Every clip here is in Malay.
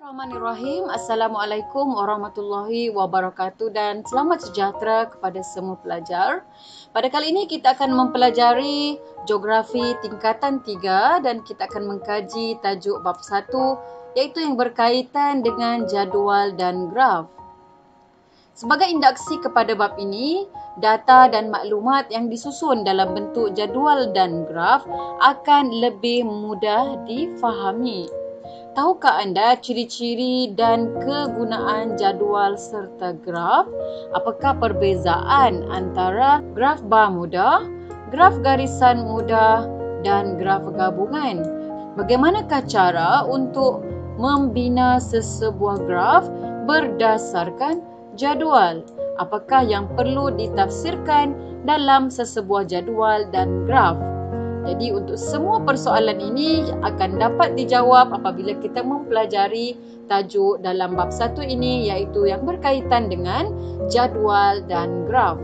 Bismillahirrahmanirrahim. Assalamualaikum warahmatullahi wabarakatuh dan selamat sejahtera kepada semua pelajar. Pada kali ini kita akan mempelajari geografi tingkatan 3 dan kita akan mengkaji tajuk bab 1 iaitu yang berkaitan dengan jadual dan graf. Sebagai induksi kepada bab ini, data dan maklumat yang disusun dalam bentuk jadual dan graf akan lebih mudah difahami. Tahukah anda ciri-ciri dan kegunaan jadual serta graf? Apakah perbezaan antara graf bar mudah, graf garisan mudah dan graf gabungan? Bagaimanakah cara untuk membina sesebuah graf berdasarkan jadual? Apakah yang perlu ditafsirkan dalam sesebuah jadual dan graf? Jadi untuk semua persoalan ini akan dapat dijawab apabila kita mempelajari tajuk dalam bab 1 ini iaitu yang berkaitan dengan jadual dan graf.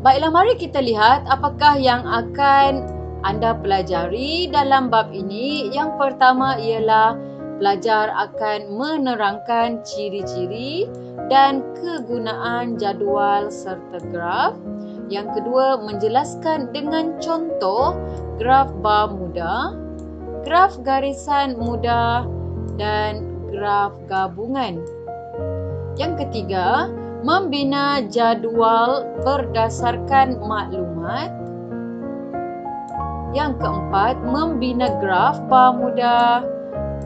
Baiklah, mari kita lihat apakah yang akan anda pelajari dalam bab ini. Yang pertama ialah pelajar akan menerangkan ciri-ciri dan kegunaan jadual serta graf. Yang kedua, menjelaskan dengan contoh graf bar mudah, graf garisan mudah dan graf gabungan. Yang ketiga, membina jadual berdasarkan maklumat. Yang keempat, membina graf bar mudah,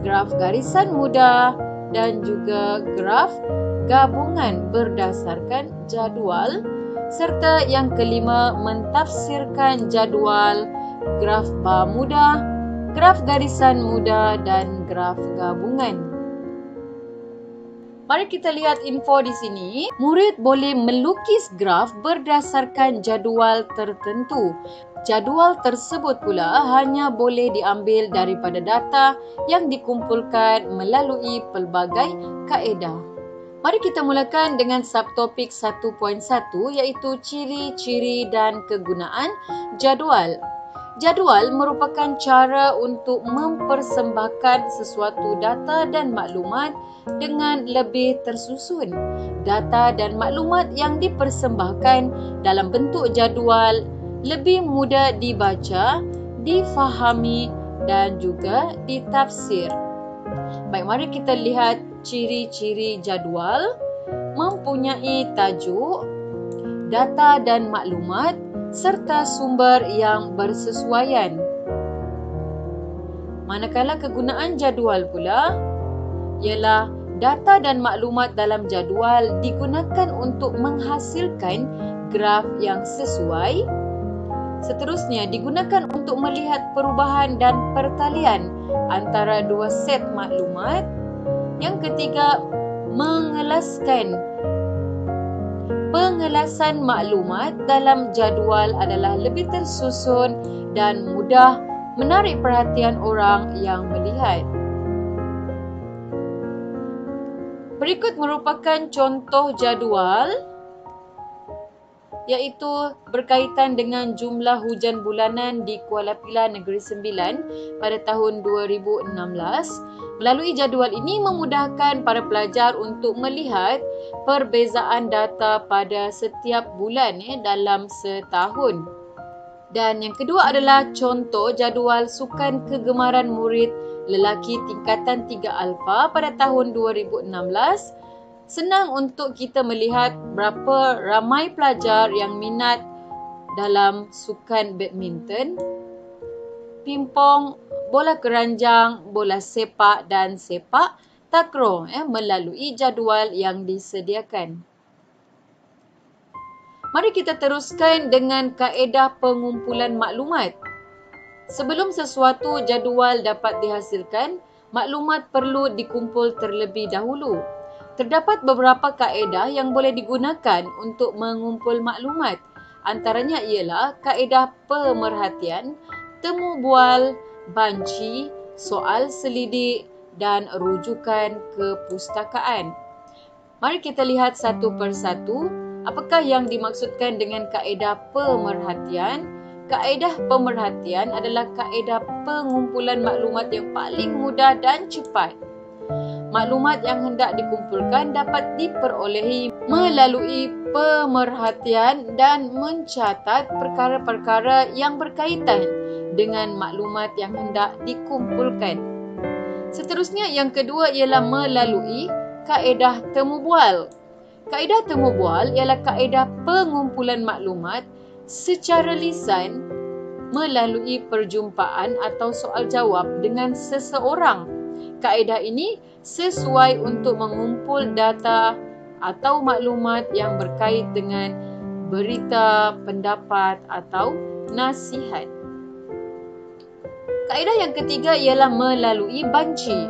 graf garisan mudah dan juga graf gabungan berdasarkan jadual. Serta yang kelima, mentafsirkan jadual, graf bar mudah, graf garisan mudah dan graf gabungan. Mari kita lihat info di sini. Murid boleh melukis graf berdasarkan jadual tertentu. Jadual tersebut pula hanya boleh diambil daripada data yang dikumpulkan melalui pelbagai kaedah. Mari kita mulakan dengan subtopik 1.1 iaitu ciri-ciri dan kegunaan jadual. Jadual merupakan cara untuk mempersembahkan sesuatu data dan maklumat dengan lebih tersusun. Data dan maklumat yang dipersembahkan dalam bentuk jadual lebih mudah dibaca, difahami dan juga ditafsir. Baik, mari kita lihat ciri-ciri jadual. Mempunyai tajuk, data dan maklumat serta sumber yang bersesuaian. Manakala kegunaan jadual pula ialah data dan maklumat dalam jadual digunakan untuk menghasilkan graf yang sesuai. Seterusnya digunakan untuk melihat perubahan dan pertalian antara dua set maklumat. Yang ketiga, pengelasan maklumat dalam jadual adalah lebih tersusun dan mudah menarik perhatian orang yang melihat. Berikut merupakan contoh jadual iaitu berkaitan dengan jumlah hujan bulanan di Kuala Pilah Negeri Sembilan pada tahun 2016. Melalui jadual ini memudahkan para pelajar untuk melihat perbezaan data pada setiap bulan dalam setahun. Dan yang kedua adalah contoh jadual sukan kegemaran murid lelaki tingkatan 3 Alpha pada tahun 2016. Senang untuk kita melihat berapa ramai pelajar yang minat dalam sukan badminton, pimpong, bola keranjang, bola sepak dan sepak takraw melalui jadual yang disediakan. Mari kita teruskan dengan kaedah pengumpulan maklumat. Sebelum sesuatu jadual dapat dihasilkan, maklumat perlu dikumpul terlebih dahulu. Terdapat beberapa kaedah yang boleh digunakan untuk mengumpul maklumat. Antaranya ialah kaedah pemerhatian, temu bual, banci, soal selidik dan rujukan kepustakaan. Mari kita lihat satu persatu apakah yang dimaksudkan dengan kaedah pemerhatian. Kaedah pemerhatian adalah kaedah pengumpulan maklumat yang paling mudah dan cepat. Maklumat yang hendak dikumpulkan dapat diperolehi melalui pemerhatian dan mencatat perkara-perkara yang berkaitan dengan maklumat yang hendak dikumpulkan. Seterusnya, yang kedua ialah melalui kaedah temu bual. Kaedah temu bual ialah kaedah pengumpulan maklumat secara lisan melalui perjumpaan atau soal jawab dengan seseorang. Kaedah ini sesuai untuk mengumpul data atau maklumat yang berkait dengan berita, pendapat atau nasihat. Kaedah yang ketiga ialah melalui banci.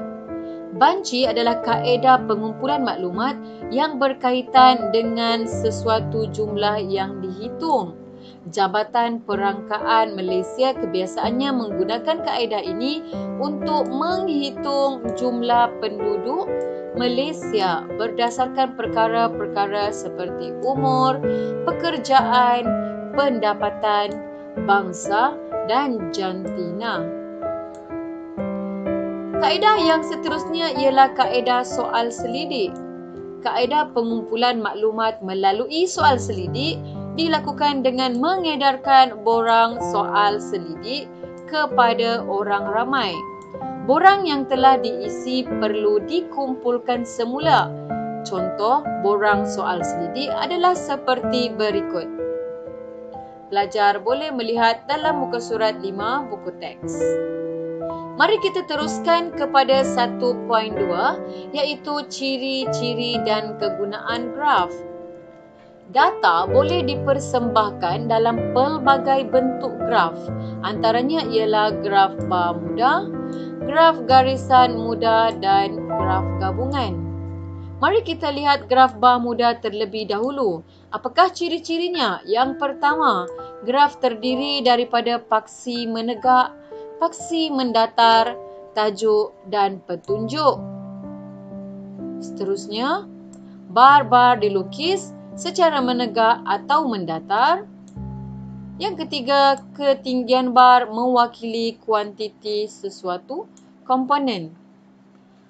Banci adalah kaedah pengumpulan maklumat yang berkaitan dengan sesuatu jumlah yang dihitung. Jabatan Perangkaan Malaysia kebiasaannya menggunakan kaedah ini untuk menghitung jumlah penduduk Malaysia berdasarkan perkara-perkara seperti umur, pekerjaan, pendapatan, bangsa dan jantina. Kaedah yang seterusnya ialah kaedah soal selidik. Kaedah pengumpulan maklumat melalui soal selidik dilakukan dengan mengedarkan borang soal selidik kepada orang ramai. Borang yang telah diisi perlu dikumpulkan semula. Contoh borang soal selidik adalah seperti berikut. Pelajar boleh melihat dalam muka surat 5 buku teks. Mari kita teruskan kepada 1.2 iaitu ciri-ciri dan kegunaan graf. Data boleh dipersembahkan dalam pelbagai bentuk graf. Antaranya ialah graf bar mudah, graf garisan mudah dan graf gabungan. Mari kita lihat graf bar mudah terlebih dahulu. Apakah ciri-cirinya? Yang pertama, graf terdiri daripada paksi menegak, paksi mendatar, tajuk dan petunjuk. Seterusnya, bar-bar dilukis secara menegak atau mendatar. Yang ketiga, ketinggian bar mewakili kuantiti sesuatu komponen.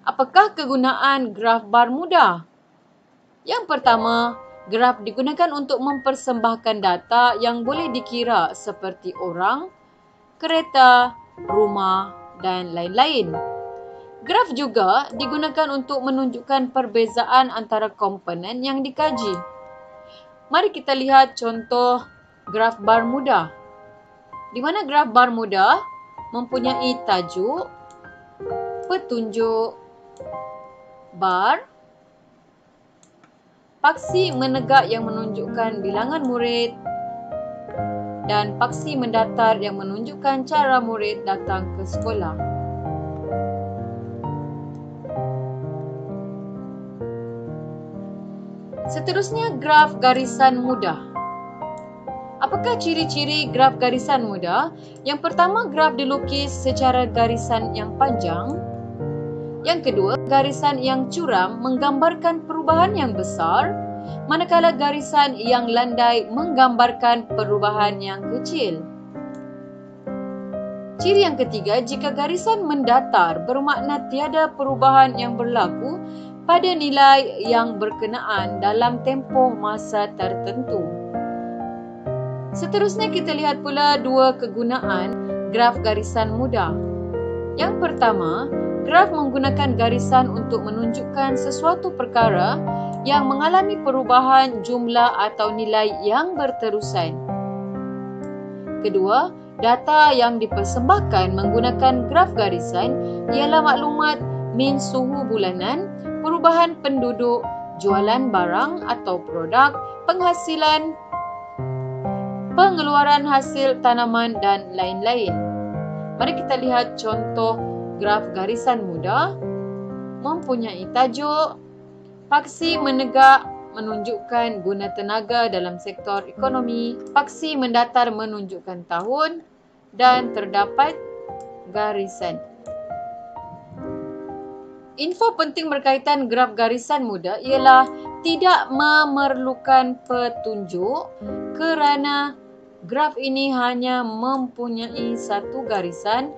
Apakah kegunaan graf bar mudah? Yang pertama, graf digunakan untuk mempersembahkan data yang boleh dikira seperti orang, kereta, rumah dan lain-lain. Graf juga digunakan untuk menunjukkan perbezaan antara komponen yang dikaji. Mari kita lihat contoh graf bar mudah. Di mana graf bar mudah mempunyai tajuk, petunjuk, bar, paksi menegak yang menunjukkan bilangan murid dan paksi mendatar yang menunjukkan cara murid datang ke sekolah. Seterusnya, graf garisan mudah. Apakah ciri-ciri graf garisan mudah? Yang pertama, graf dilukis secara garisan yang panjang. Yang kedua, garisan yang curam menggambarkan perubahan yang besar, manakala garisan yang landai menggambarkan perubahan yang kecil. Ciri yang ketiga, jika garisan mendatar bermakna tiada perubahan yang berlaku pada nilai yang berkenaan dalam tempoh masa tertentu. Seterusnya kita lihat pula dua kegunaan graf garisan mudah. Yang pertama, graf menggunakan garisan untuk menunjukkan sesuatu perkara yang mengalami perubahan jumlah atau nilai yang berterusan. Kedua, data yang dipersembahkan menggunakan graf garisan ialah maklumat min suhu bulanan, perubahan penduduk, jualan barang atau produk, penghasilan, pengeluaran hasil tanaman dan lain-lain. Mari kita lihat contoh graf garisan mudah. Mempunyai tajuk, paksi menegak menunjukkan guna tenaga dalam sektor ekonomi, paksi mendatar menunjukkan tahun dan terdapat garisan. Info penting berkaitan graf garisan mudah ialah tidak memerlukan petunjuk kerana graf ini hanya mempunyai satu garisan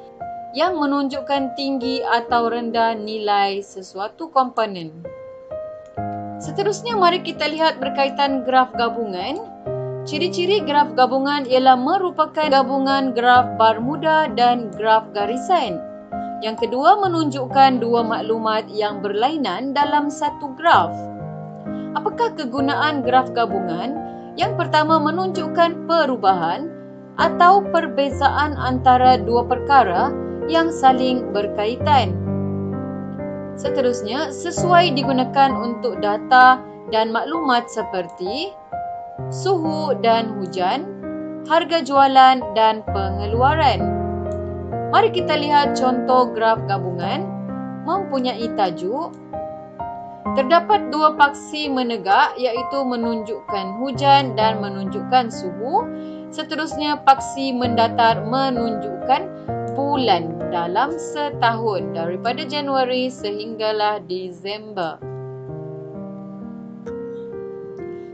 yang menunjukkan tinggi atau rendah nilai sesuatu komponen. Seterusnya, mari kita lihat berkaitan graf gabungan. Ciri-ciri graf gabungan ialah merupakan gabungan graf Bermuda dan graf garisan. Yang kedua, menunjukkan dua maklumat yang berlainan dalam satu graf. Apakah kegunaan graf gabungan? Yang pertama, menunjukkan perubahan atau perbezaan antara dua perkara yang saling berkaitan. Seterusnya, sesuai digunakan untuk data dan maklumat seperti suhu dan hujan, harga jualan dan pengeluaran. Mari kita lihat contoh graf gabungan mempunyai tajuk. Terdapat dua paksi menegak iaitu menunjukkan hujan dan menunjukkan suhu. Seterusnya, paksi mendatar menunjukkan bulan dalam setahun daripada Januari sehinggalah Disember.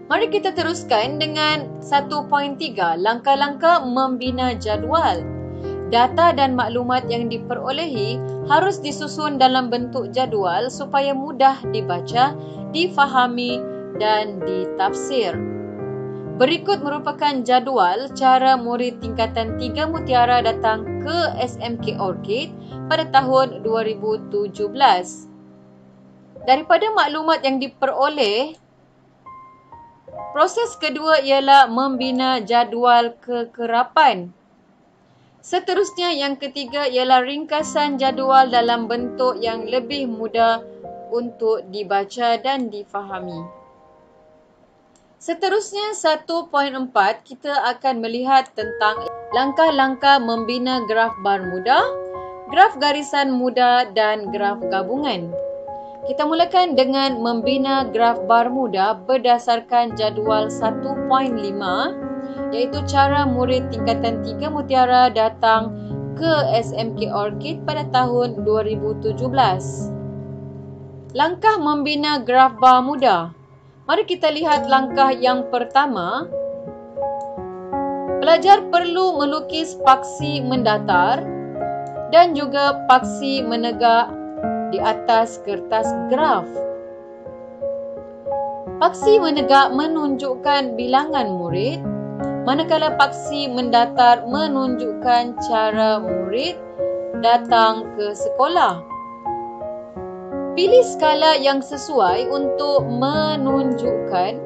Mari kita teruskan dengan 1.3, langkah-langkah membina jadual. Data dan maklumat yang diperolehi harus disusun dalam bentuk jadual supaya mudah dibaca, difahami dan ditafsir. Berikut merupakan jadual cara murid tingkatan 3 Mutiara datang ke SMK Orchid pada tahun 2017. Daripada maklumat yang diperoleh, proses kedua ialah membina jadual kekerapan. Seterusnya, yang ketiga ialah ringkasan jadual dalam bentuk yang lebih mudah untuk dibaca dan difahami. Seterusnya, 1.4, kita akan melihat tentang langkah-langkah membina graf Bermuda, graf garisan muda dan graf gabungan. Kita mulakan dengan membina graf Bermuda berdasarkan jadual 1.5, iaitu cara murid tingkatan 3 Mutiara datang ke SMK Orchid pada tahun 2017. Langkah membina graf Bermuda. Mari kita lihat langkah yang pertama. Pelajar perlu melukis paksi mendatar dan juga paksi menegak di atas kertas graf. Paksi menegak menunjukkan bilangan murid, manakala paksi mendatar menunjukkan cara murid datang ke sekolah. Pilih skala yang sesuai untuk menunjukkan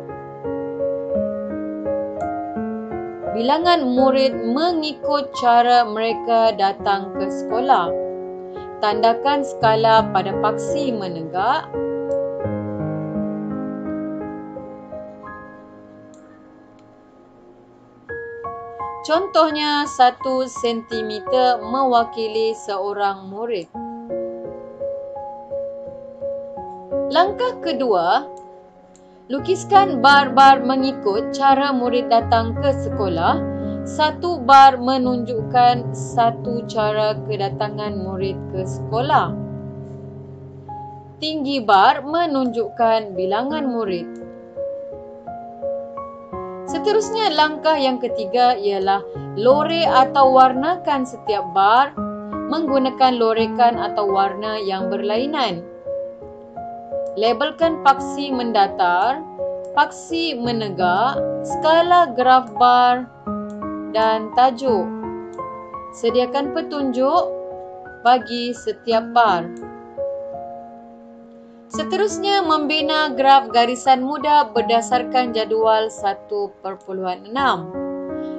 bilangan murid mengikut cara mereka datang ke sekolah. Tandakan skala pada paksi menegak. Contohnya 1 cm mewakili seorang murid. Langkah kedua, lukiskan bar-bar mengikut cara murid datang ke sekolah. 1 bar menunjukkan 1 cara kedatangan murid ke sekolah. Tinggi bar menunjukkan bilangan murid. Seterusnya, langkah yang ketiga ialah loreh atau warnakan setiap bar menggunakan lorekan atau warna yang berlainan. Labelkan paksi mendatar, paksi menegak, skala graf bar dan tajuk. Sediakan petunjuk bagi setiap bar. Seterusnya, membina graf garisan muda berdasarkan jadual 1.6,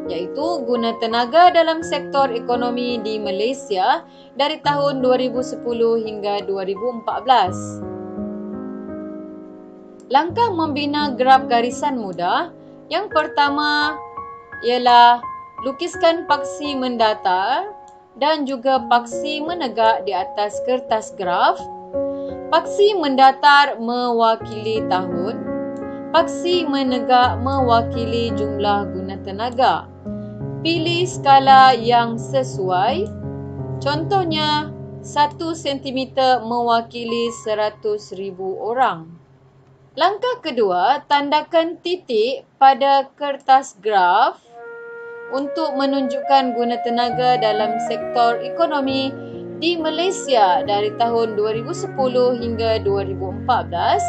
iaitu guna tenaga dalam sektor ekonomi di Malaysia dari tahun 2010 hingga 2014. Langkah membina graf garisan muda. Yang pertama ialah lukiskan paksi mendatar dan juga paksi menegak di atas kertas graf. Paksi mendatar mewakili tahun, paksi menegak mewakili jumlah guna tenaga. Pilih skala yang sesuai. Contohnya, 1 cm mewakili 100,000 orang. Langkah kedua, tandakan titik pada kertas graf untuk menunjukkan guna tenaga dalam sektor ekonomi Di Malaysia dari tahun 2010 hingga 2014.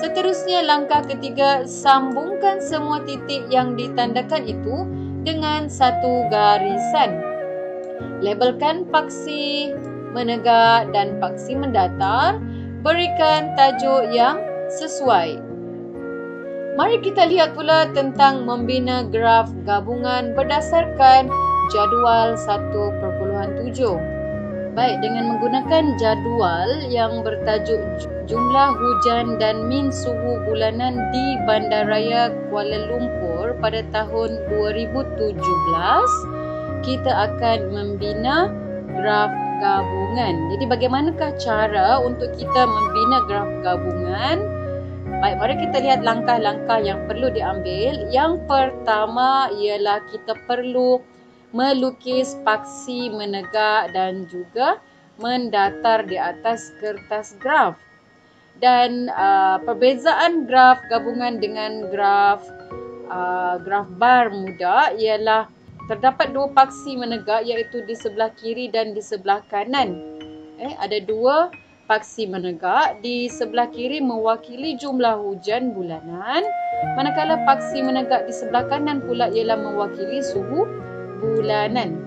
Seterusnya langkah ketiga, sambungkan semua titik yang ditandakan itu dengan satu garisan. Labelkan paksi menegak dan paksi mendatar, berikan tajuk yang sesuai. Mari kita lihat pula tentang membina graf gabungan berdasarkan jadual 1.7. Baik, dengan menggunakan jadual yang bertajuk jumlah hujan dan min suhu bulanan di Bandaraya Kuala Lumpur pada tahun 2017, kita akan membina graf gabungan. Jadi bagaimanakah cara untuk kita membina graf gabungan? Baik, mari kita lihat langkah-langkah yang perlu diambil. Yang pertama ialah kita perlu melukis paksi menegak dan juga mendatar di atas kertas graf. Dan perbezaan graf gabungan dengan graf bar muda ialah terdapat dua paksi menegak, iaitu di sebelah kiri dan di sebelah kanan. Ada dua paksi menegak. Di sebelah kiri mewakili jumlah hujan bulanan, manakala paksi menegak di sebelah kanan pula ialah mewakili suhu bulanan.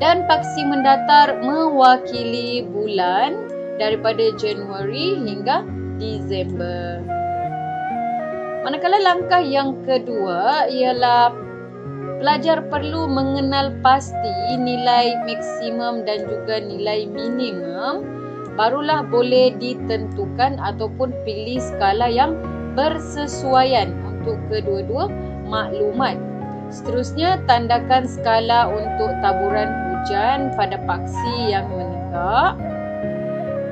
Dan paksi mendatar mewakili bulan daripada Januari hingga Disember. Manakala langkah yang kedua ialah pelajar perlu mengenal pasti nilai maksimum dan juga nilai minimum, barulah boleh ditentukan ataupun pilih skala yang bersesuaian untuk kedua-dua maklumat. Seterusnya, tandakan skala untuk taburan hujan pada paksi yang menegak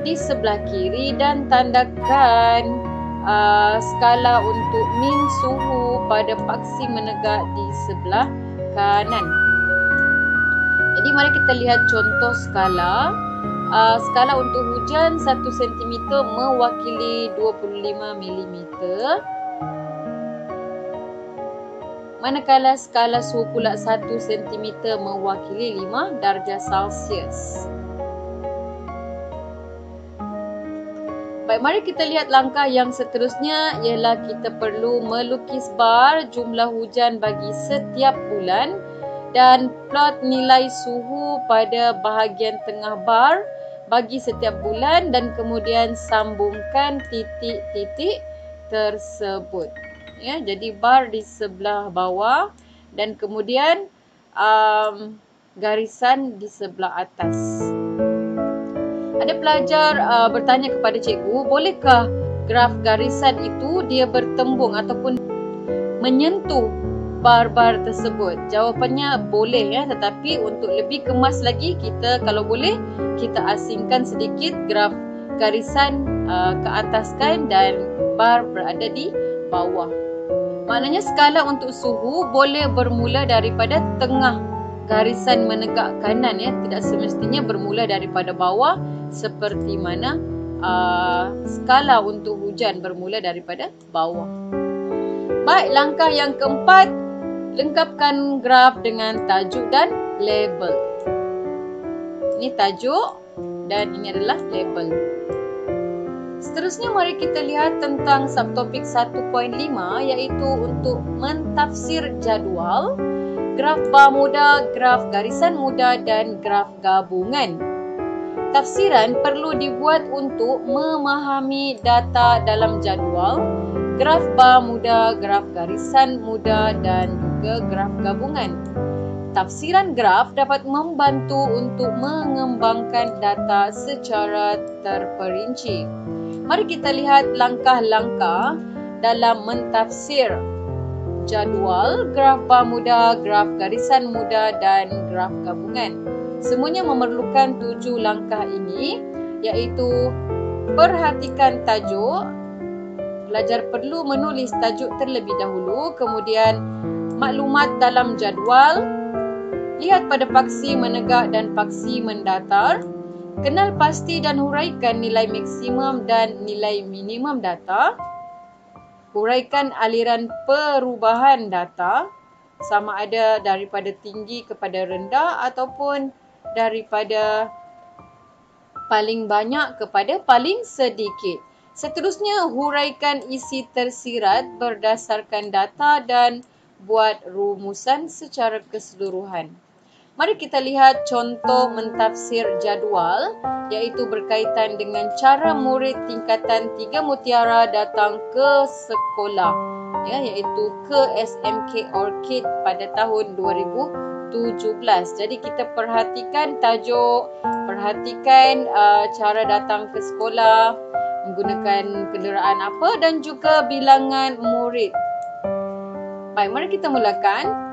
di sebelah kiri dan tandakan skala untuk min suhu pada paksi menegak di sebelah kanan. Jadi mari kita lihat contoh skala. Skala untuk hujan 1 cm mewakili 25 mm. Manakala skala suhu pula 1 cm mewakili 5 darjah Celsius. Baik, mari kita lihat langkah yang seterusnya ialah kita perlu melukis bar jumlah hujan bagi setiap bulan dan plot nilai suhu pada bahagian tengah bar bagi setiap bulan dan kemudian sambungkan titik-titik tersebut. Ya, jadi bar di sebelah bawah dan kemudian garisan di sebelah atas. Ada pelajar bertanya kepada cikgu, bolehkah graf garisan itu dia bertembung ataupun menyentuh bar-bar tersebut? Jawapannya boleh ya, tetapi untuk lebih kemas lagi, kita kalau boleh kita asingkan sedikit graf garisan ke ataskan dan bar berada di bawah. Maknanya skala untuk suhu boleh bermula daripada tengah garisan menegak kanan ya, tidak semestinya bermula daripada bawah seperti mana skala untuk hujan bermula daripada bawah. Baik, langkah yang keempat, lengkapkan graf dengan tajuk dan label. Ini tajuk dan ini adalah label. Seterusnya mari kita lihat tentang subtopik 1.5, iaitu untuk mentafsir jadual, graf bar muda, graf garisan muda dan graf gabungan. Tafsiran perlu dibuat untuk memahami data dalam jadual, graf bar muda, graf garisan muda dan juga graf gabungan. Tafsiran graf dapat membantu untuk mengembangkan data secara terperinci. Mari kita lihat langkah-langkah dalam mentafsir jadual, graf bar muda, graf garisan muda dan graf gabungan. Semuanya memerlukan 7 langkah ini, iaitu perhatikan tajuk. Pelajar perlu menulis tajuk terlebih dahulu, kemudian maklumat dalam jadual, lihat pada paksi menegak dan paksi mendatar, kenal pasti dan huraikan nilai maksimum dan nilai minimum data, huraikan aliran perubahan data sama ada daripada tinggi kepada rendah ataupun daripada paling banyak kepada paling sedikit. Seterusnya, huraikan isi tersirat berdasarkan data dan buat rumusan secara keseluruhan. Mari kita lihat contoh mentafsir jadual, iaitu berkaitan dengan cara murid tingkatan 3 Mutiara datang ke sekolah, iaitu ke SMK Orchid pada tahun 2017. Jadi kita perhatikan tajuk, perhatikan cara datang ke sekolah, menggunakan kenderaan apa dan juga bilangan murid. Baik, mari kita mulakan.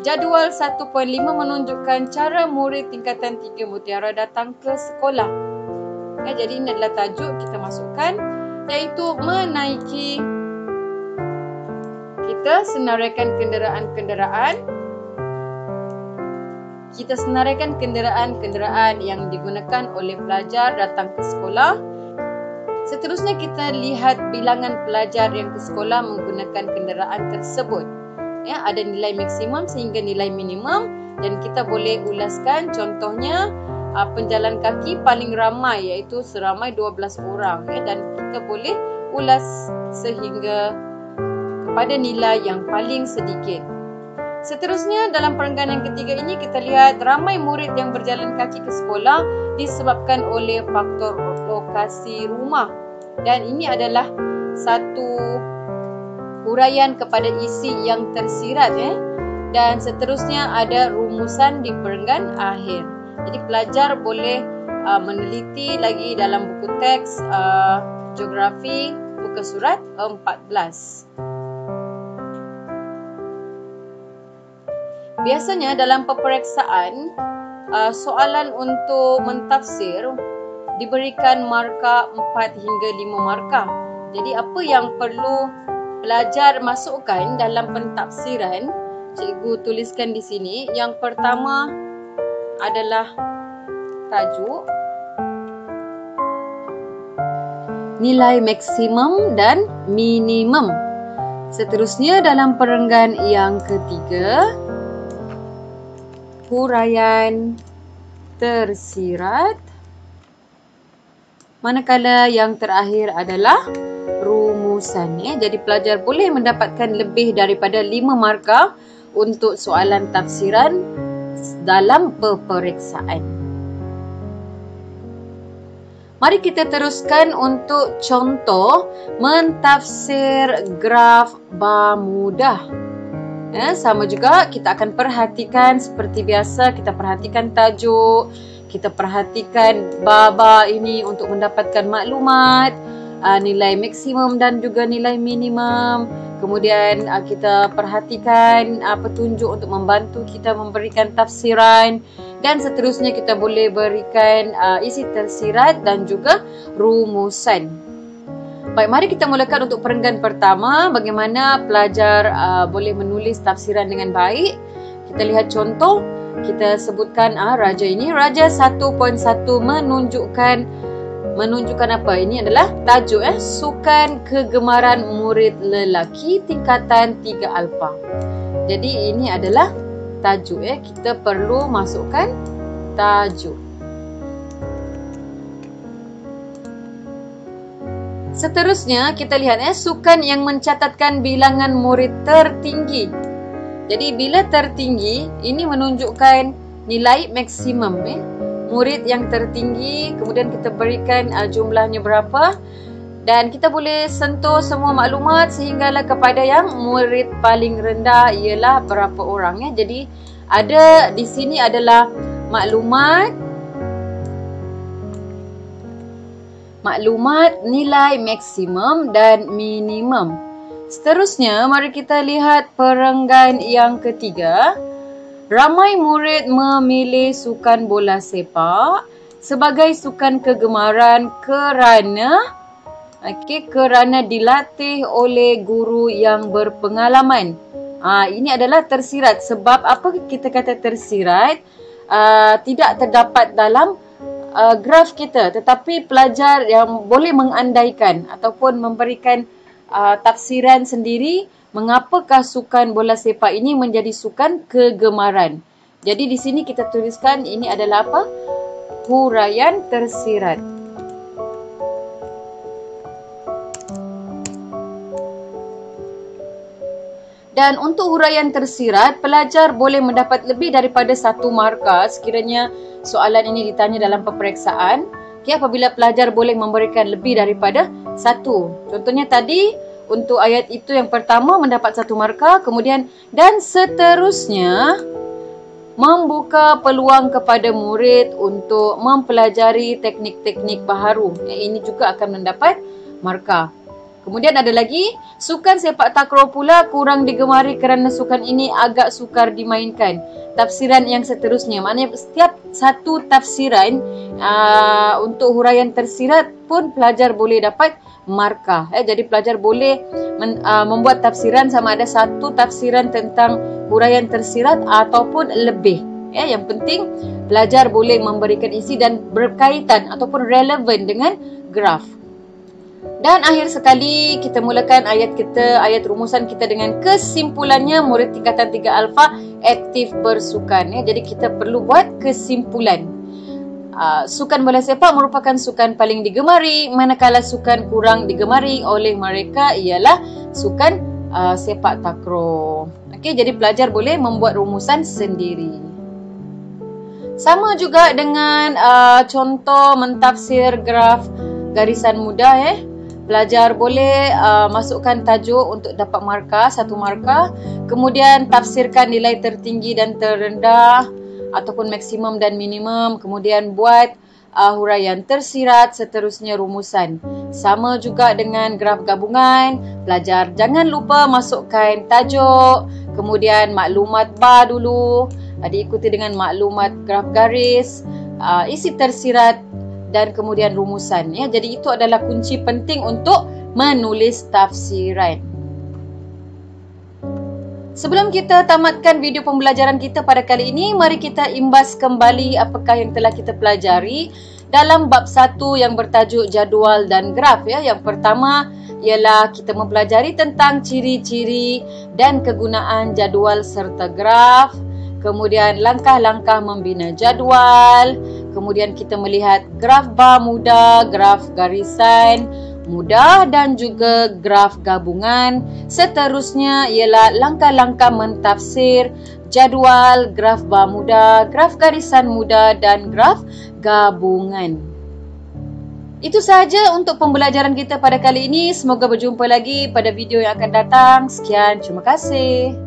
Jadual 1.5 menunjukkan cara murid tingkatan 3 Mutiara datang ke sekolah. Jadi ini adalah tajuk kita masukkan, iaitu menaiki. Kita senaraikan kenderaan-kenderaan. Kita senaraikan kenderaan-kenderaan yang digunakan oleh pelajar datang ke sekolah. Seterusnya kita lihat bilangan pelajar yang ke sekolah menggunakan kenderaan tersebut. Ada nilai maksimum sehingga nilai minimum, dan kita boleh ulaskan contohnya penjalan kaki paling ramai, iaitu seramai 12 orang, dan kita boleh ulas sehingga kepada nilai yang paling sedikit. Seterusnya dalam perenggan yang ketiga ini kita lihat ramai murid yang berjalan kaki ke sekolah disebabkan oleh faktor lokasi rumah, dan ini adalah satu huraian kepada isi yang tersirat, dan seterusnya ada rumusan di perenggan akhir. Jadi pelajar boleh meneliti lagi dalam buku teks geografi muka surat 14. Biasanya dalam peperiksaan soalan untuk mentafsir diberikan markah 4 hingga 5 markah. Jadi apa yang perlu pelajar masukkan dalam pentafsiran, cikgu tuliskan di sini. Yang pertama adalah tajuk, nilai maksimum dan minimum. Seterusnya dalam perenggan yang ketiga, huraian tersirat. Manakala yang terakhir adalah rumusan. Jadi pelajar boleh mendapatkan lebih daripada 5 markah untuk soalan tafsiran dalam peperiksaan. Mari kita teruskan untuk contoh mentafsir graf Bermuda. Sama juga kita akan perhatikan seperti biasa, kita perhatikan tajuk, kita perhatikan baba ini untuk mendapatkan maklumat, nilai maksimum dan juga nilai minimum. Kemudian kita perhatikan petunjuk untuk membantu kita memberikan tafsiran, dan seterusnya kita boleh berikan isi tersirat dan juga rumusan. Baik, mari kita mulakan untuk perenggan pertama, bagaimana pelajar boleh menulis tafsiran dengan baik. Kita lihat contoh, kita sebutkan raja ini. Raja 1.1 menunjukkan apa? Ini adalah tajuk, sukan kegemaran murid lelaki tingkatan 3 Alpha. Jadi ini adalah tajuk, kita perlu masukkan tajuk. Seterusnya kita lihat sukan yang mencatatkan bilangan murid tertinggi. Jadi bila tertinggi ini menunjukkan nilai maksimum, murid yang tertinggi, kemudian kita berikan jumlahnya berapa, dan kita boleh sentuh semua maklumat sehinggalah kepada yang murid paling rendah ialah berapa orang. Jadi ada di sini adalah maklumat nilai maksimum dan minimum. Seterusnya, mari kita lihat perenggan yang ketiga. Ramai murid memilih sukan bola sepak sebagai sukan kegemaran kerana dilatih oleh guru yang berpengalaman. Ini adalah tersirat. Sebab apa kita kata tersirat? Tidak terdapat dalam graf kita, tetapi pelajar yang boleh mengandaikan ataupun memberikan tafsiran sendiri mengapakah sukan bola sepak ini menjadi sukan kegemaran. Jadi di sini kita tuliskan ini adalah apa? Huraian tersirat. Dan untuk huraian tersirat, pelajar boleh mendapat lebih daripada 1 markah sekiranya soalan ini ditanya dalam peperiksaan. Okay, apabila pelajar boleh memberikan lebih daripada 1. Contohnya tadi, untuk ayat itu yang pertama mendapat 1 markah, kemudian dan seterusnya membuka peluang kepada murid untuk mempelajari teknik-teknik baharu. Ini juga akan mendapat markah. Kemudian ada lagi, sukan sepak takraw pula kurang digemari kerana sukan ini agak sukar dimainkan. Tafsiran yang seterusnya, maknanya setiap satu tafsiran untuk huraian tersirat pun pelajar boleh dapat markah. Jadi pelajar boleh membuat tafsiran sama ada 1 tafsiran tentang huraian tersirat ataupun lebih. Yang penting pelajar boleh memberikan isi dan berkaitan ataupun relevan dengan graf. Dan akhir sekali kita mulakan ayat rumusan kita dengan kesimpulannya. Murid tingkatan 3 alfa aktif bersukan. Jadi kita perlu buat kesimpulan. Sukan bola sepak merupakan sukan paling digemari, manakala sukan kurang digemari oleh mereka ialah sukan sepak takraw. Okey, jadi pelajar boleh membuat rumusan sendiri. Sama juga dengan contoh mentafsir graf garisan mudah. Pelajar boleh masukkan tajuk untuk dapat markah, 1 markah. Kemudian tafsirkan nilai tertinggi dan terendah ataupun maksimum dan minimum. Kemudian buat huraian tersirat, seterusnya rumusan. Sama juga dengan graf gabungan. Pelajar jangan lupa masukkan tajuk, kemudian maklumat bar dulu, diikuti dengan maklumat graf garis, isi tersirat dan kemudian rumusan. Jadi itu adalah kunci penting untuk menulis tafsiran. Sebelum kita tamatkan video pembelajaran kita pada kali ini, mari kita imbas kembali apakah yang telah kita pelajari dalam bab 1 yang bertajuk jadual dan graf. Yang pertama ialah kita mempelajari tentang ciri-ciri dan kegunaan jadual serta graf. Kemudian langkah-langkah membina jadual. Kemudian kita melihat graf bar mudah, graf garisan mudah dan juga graf gabungan. Seterusnya ialah langkah-langkah mentafsir jadual, graf bar mudah, graf garisan mudah dan graf gabungan. Itu sahaja untuk pembelajaran kita pada kali ini. Semoga berjumpa lagi pada video yang akan datang. Sekian, terima kasih.